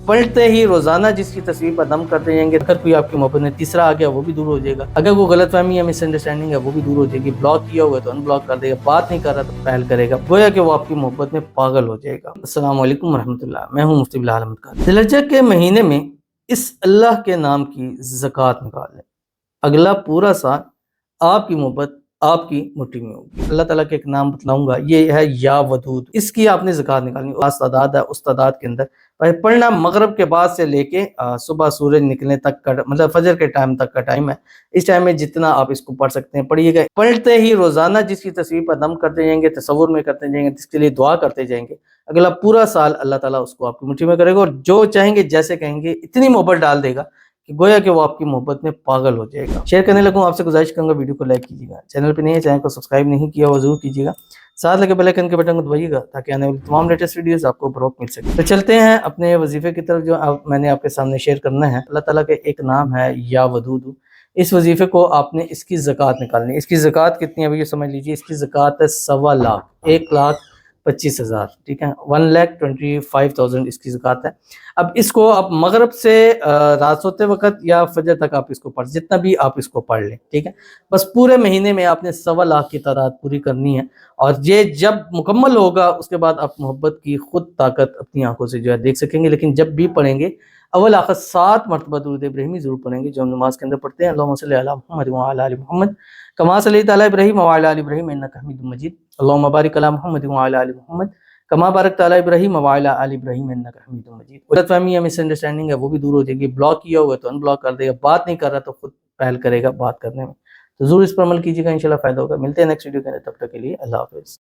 پلٹتے ہی روزانہ جس کی تصویر پر دم کرتے جائیں گے، اگر کوئی آپ کی محبت میں تیسرا آ گیا وہ بھی دور ہو جائے گا، اگر کوئی غلط فہمی یا مس انڈرسٹینڈنگ ہے وہ بھی دور ہو جائے گی، بلاک کیا ہوا ہے تو ان بلاک کر دے گا، بات نہیں کر رہا تو پہل کرے گا، گویا کہ وہ آپ کی محبت میں پاگل ہو جائے گا۔ السلام علیکم ورحمۃ اللہ، میں ہوں مفتی بلال احمد قادری۔ ذی الحجہ کے مہینے میں اس اللہ کے نام کی زکوٰۃ نکال لیں، اگلا پورا سال آپ کی محبت آپ کی مٹھی میں ہوگی۔ اللہ تعالیٰ کے ایک نام بتلاؤں گا، یہ ہے یا ودود، اس کی آپ نے زکوٰۃ نکالنی۔ خاص تعداد ہے، اس تعداد کے اندر پڑھنا مغرب کے بعد سے لے کے صبح سورج نکلنے تک کا، مطلب فجر کے ٹائم تک کا ٹائم ہے، اس ٹائم میں جتنا آپ اس کو پڑھ سکتے ہیں پڑھیے گا۔ پڑھتے ہی روزانہ جس کی تصویر پر دم کرتے جائیں گے، تصور میں کرتے جائیں گے، جس کے لیے دعا کرتے جائیں گے، اگلا پورا سال اللہ تعالیٰ اس کو آپ کی مٹھی میں کرے گا، اور جو چاہیں گے جیسے کہیں گے اتنی محبت ڈال دے گا کہ گویا کہ وہ آپ کی محبت میں پاگل ہو جائے گا۔ شیئر کرنے لگوں، آپ سے گزارش کروں گا ویڈیو کو لائک کیجیے گا، چینل پہ نہیں ہے چینل کو سبسکرائب نہیں کیا وہ ضرور کیجیے گا، ساتھ لگے بیل آئیکن کے بٹن کو دبائیے گا تاکہ آنے والی تمام لیٹسٹ ویڈیوز آپ کو بروقت مل سکے۔ تو چلتے ہیں اپنے وظیفے کی طرف، جو میں نے آپ کے سامنے شیئر کرنا ہے۔ اللہ تعالیٰ کے ایک نام ہے یا ودود، اس وظیفے کو آپ نے اس کی زکوٰۃ نکالنی ہے۔ اس کی زکوٰۃ کتنی ہے یہ سمجھ لیجیے، اس کی زکوٰۃ ہے 1.25 لاکھ، 1,25,000، ٹھیک ہے، 1,25,000 اس کی زکوٰۃ ہے۔ اب اس کو آپ مغرب سے رات سوتے وقت یا فجر تک آپ اس کو پڑھ، جتنا بھی آپ اس کو پڑھ لیں، ٹھیک ہے، بس پورے مہینے میں آپ نے 1.25 لاکھ کی تعداد پوری کرنی ہے، اور یہ جب مکمل ہوگا اس کے بعد آپ محبت کی خود طاقت اپنی آنکھوں سے جو ہے دیکھ سکیں گے۔ لیکن جب بھی پڑھیں گے اول آخر 7 مرتبہ درود ابراہیمی ضرور پڑھیں گے، جو ہم نماز کے اندر پڑھتے ہیں۔ اللہم صلی علی محمد وعلی آل محمد کما صلیت علی ابراہیم وعلی آل ابراہیم انک حمید مجید، اللہم بارک علی محمد وعلی آل محمد کما بارکت علی ابراہیم وعلی آل ابراہیم انک حمید مجید۔ غلط فہمی یا مس انڈرسٹینڈنگ ہے وہ بھی دور ہو جائے گی، بلاک کیا ہوا ہے تو ان بلاک کر دے گا، بات نہیں کر رہا تو خود پہل کرے گا بات کرنے میں، تو ضرور اس پر عمل کیجیے گا، انشاءاللہ فائدہ ہوگا۔ ملتے ہیں نیکسٹ ویڈیو کے اندر، تب تک کے لیے اللہ حافظ۔